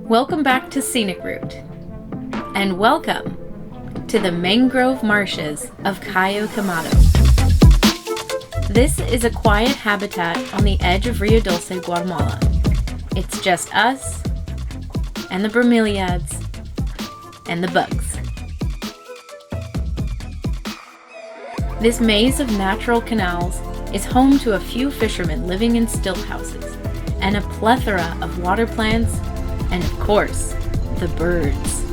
Welcome back to Scenic Route, and welcome to the mangrove marshes of Cayo Caymado. This is a quiet habitat on the edge of Rio Dulce, Guatemala. It's just us, and the bromeliads, and the bugs. This maze of natural canals is home to a few fishermen living in stilt houses, and a plethora of water plants, and of course, the birds.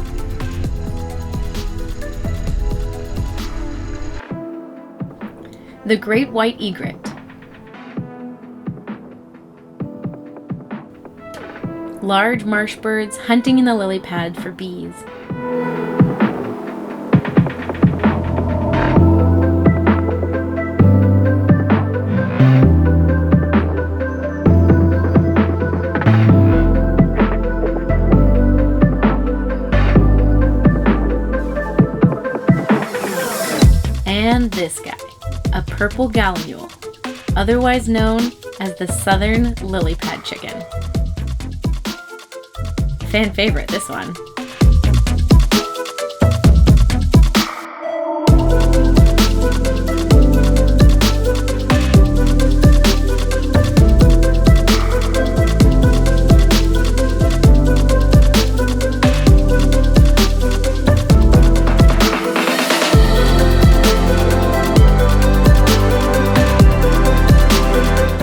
The great white egret, large marsh birds hunting in the lily pad for bees, and this guy, a purple gallinule, otherwise known as the southern lily pad chicken. Fan favorite, this one.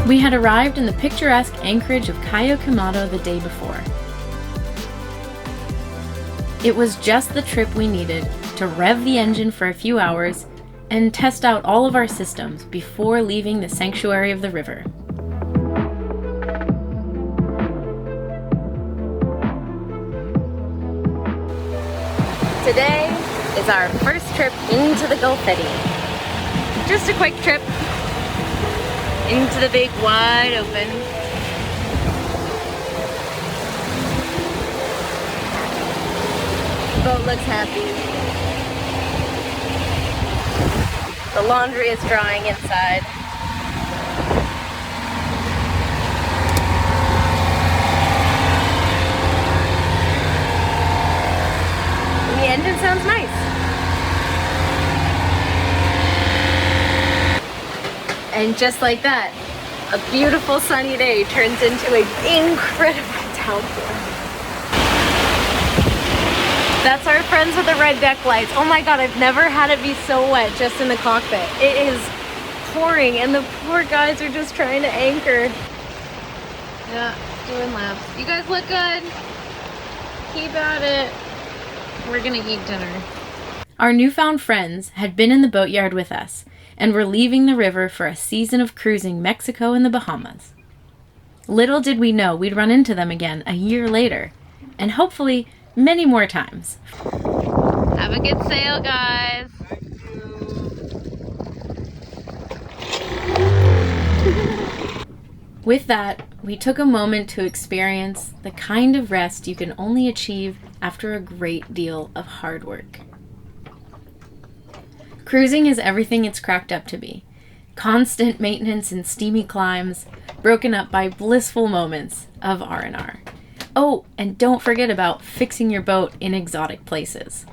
We had arrived in the picturesque anchorage of Cayo Caymado the day before. It was just the trip we needed to rev the engine for a few hours and test out all of our systems before leaving the sanctuary of the river. Today is our first trip into the Gulf Eddy. Just a quick trip into the big wide open. Boat looks happy. The laundry is drying inside. And the engine sounds nice. And just like that, a beautiful sunny day turns into an incredible downpour. That's our friends with the red deck lights. Oh my god, I've never had it be so wet just in the cockpit. It is pouring and the poor guys are just trying to anchor. Yeah, doing laps. You guys look good. Keep at it. We're gonna eat dinner. Our newfound friends had been in the boatyard with us, and were leaving the river for a season of cruising Mexico and the Bahamas. Little did we know we'd run into them again a year later, and hopefully many more times. Have a good sail, guys. With that, we took a moment to experience the kind of rest you can only achieve after a great deal of hard work. Cruising is everything it's cracked up to be. Constant maintenance and steamy climbs, broken up by blissful moments of R&R. Oh, and don't forget about fixing your boat in exotic places.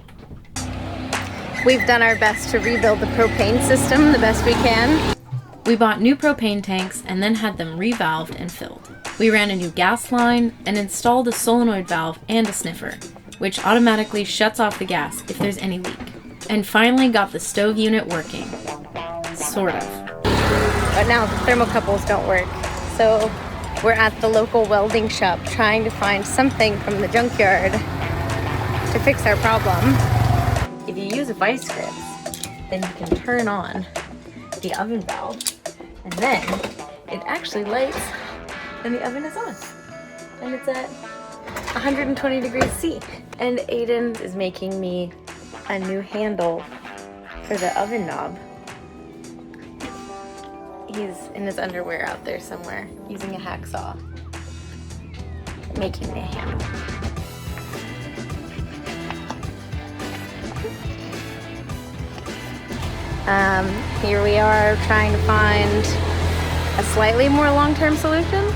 We've done our best to rebuild the propane system the best we can. We bought new propane tanks and then had them revalved and filled. We ran a new gas line and installed a solenoid valve and a sniffer, which automatically shuts off the gas if there's any leak. And finally got the stove unit working. Sort of. But now the thermocouples don't work. So we're at the local welding shop trying to find something from the junkyard to fix our problem. If you use a vice grip, then you can turn on the oven valve, and then it actually lights and the oven is on. And it's at 120 degrees C. And Aiden is making me a new handle for the oven knob. He's in his underwear out there somewhere using a hacksaw, making me a handle. Here we are trying to find a slightly more long-term solution.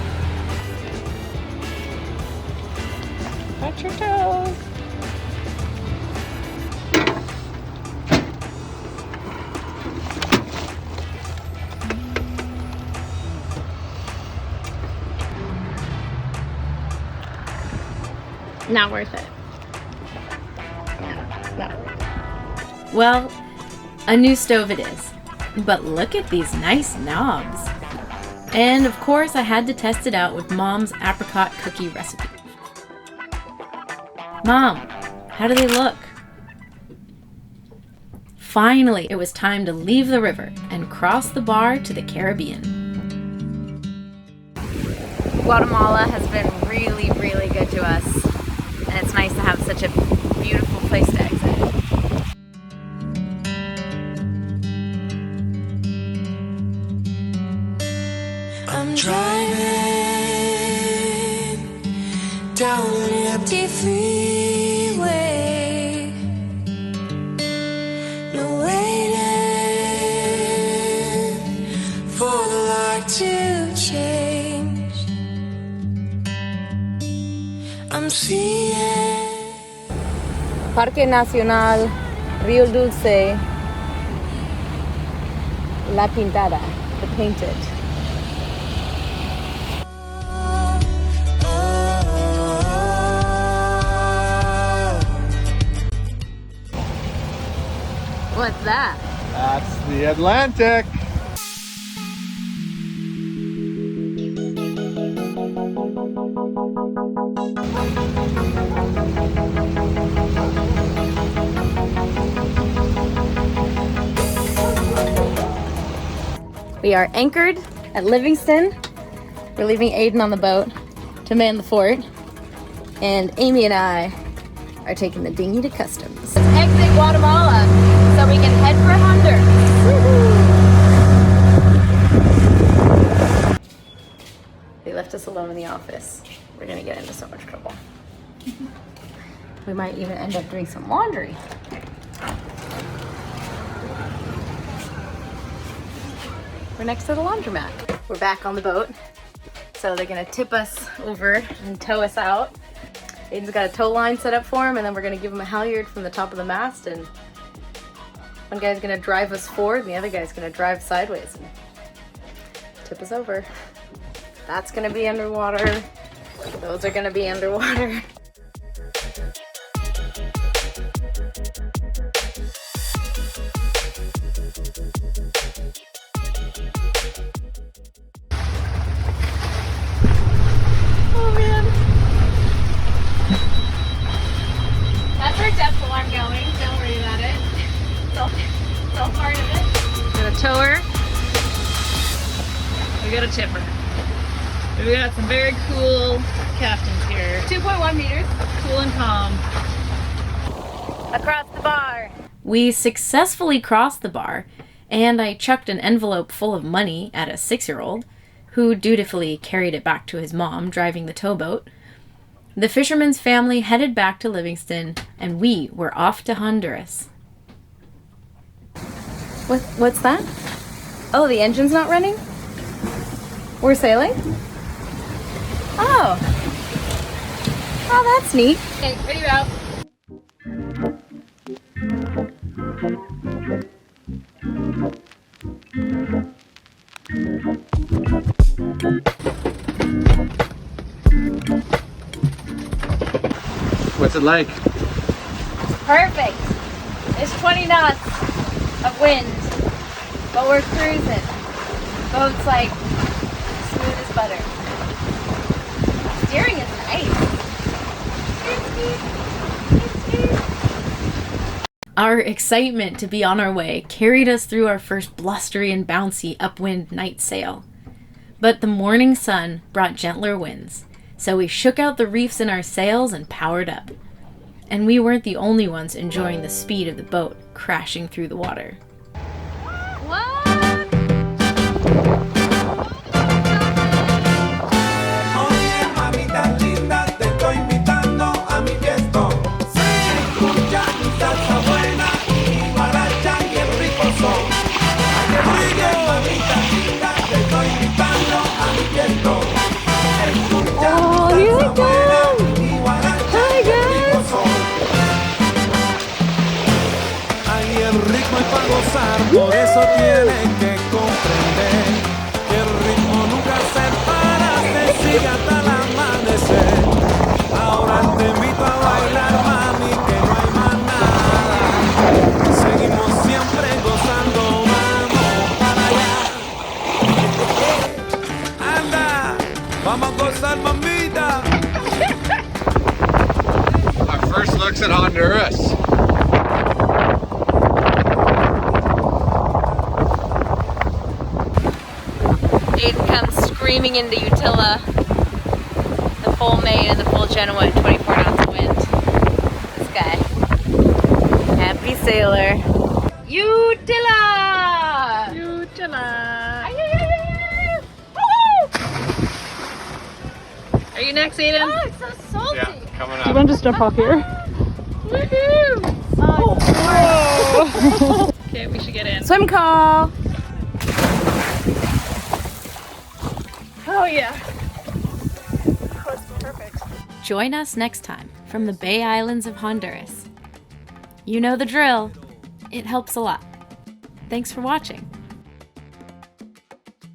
Watch your toes. Not worth it. Not worth it. Well, a new stove it is. But look at these nice knobs. And of course I had to test it out with Mom's apricot cookie recipe. Mom, how do they look? Finally, it was time to leave the river and cross the bar to the Caribbean. Guatemala has been really, really good to us. And it's nice to have such a beautiful place to exit. I'm driving down an empty freeway. No waiting for the light to change. I'm seeing Parque Nacional Rio Dulce, La Pintada, the painted. What's that? That's the Atlantic. We are anchored at Livingston. We're leaving Aiden on the boat to man the fort. And Amy and I are taking the dinghy to customs. Let's exit Guatemala so we can head for Honduras. Woo-hoo. They left us alone in the office. We're gonna get into so much trouble. We might even end up doing some laundry. We're next to the laundromat. We're back on the boat. So they're gonna tip us over and tow us out. Aiden's got a tow line set up for him, and then we're gonna give him a halyard from the top of the mast, and one guy's gonna drive us forward and the other guy's gonna drive sideways and tip us over. That's gonna be underwater. Those are gonna be underwater. Oh man. That's our depth alarm going. Don't worry about it. It's all part of it. Got a tower. We got a tipper. We got some very cool captains here. 2.1 meters. Cool and calm. Across the bar. We successfully crossed the bar, and I chucked an envelope full of money at a 6-year-old, who dutifully carried it back to his mom driving the towboat. The fisherman's family headed back to Livingston, and we were off to Honduras. What's that? Oh, the engine's not running? We're sailing? Oh. Oh, that's neat. Okay, ready, out. What's it like? Perfect. It's 20 knots of wind, but we're cruising. Boat's like smooth as butter. Steering is nice. Our excitement to be on our way carried us through our first blustery and bouncy upwind night sail. But the morning sun brought gentler winds, so we shook out the reefs in our sails and powered up. And we weren't the only ones enjoying the speed of the boat crashing through the water. What? Oh, here we go! Hi, eso tienes que comprender que el ritmo nunca se para, se sigue hasta el amanecer. Ahora te invito a bailar, mami, que no hay más nada. Seguimos siempre gozando, vamos para allá. Anda, vamos a gozar, mamita. Our first looks at Honduras. Aiden comes screaming into Utila, the full Maine and the full Genoa and 24 knots of wind. This guy. Happy sailor. Utila! Utila! Are you next, Aiden? Oh, it's so salty. Yeah, coming up. Do you want to just jump off here? Woohoo! Oh. Okay, we should get in. Swim call! Oh yeah. Oh, it's perfect. Join us next time from the Bay Islands of Honduras. You know the drill. It helps a lot. Thanks for watching.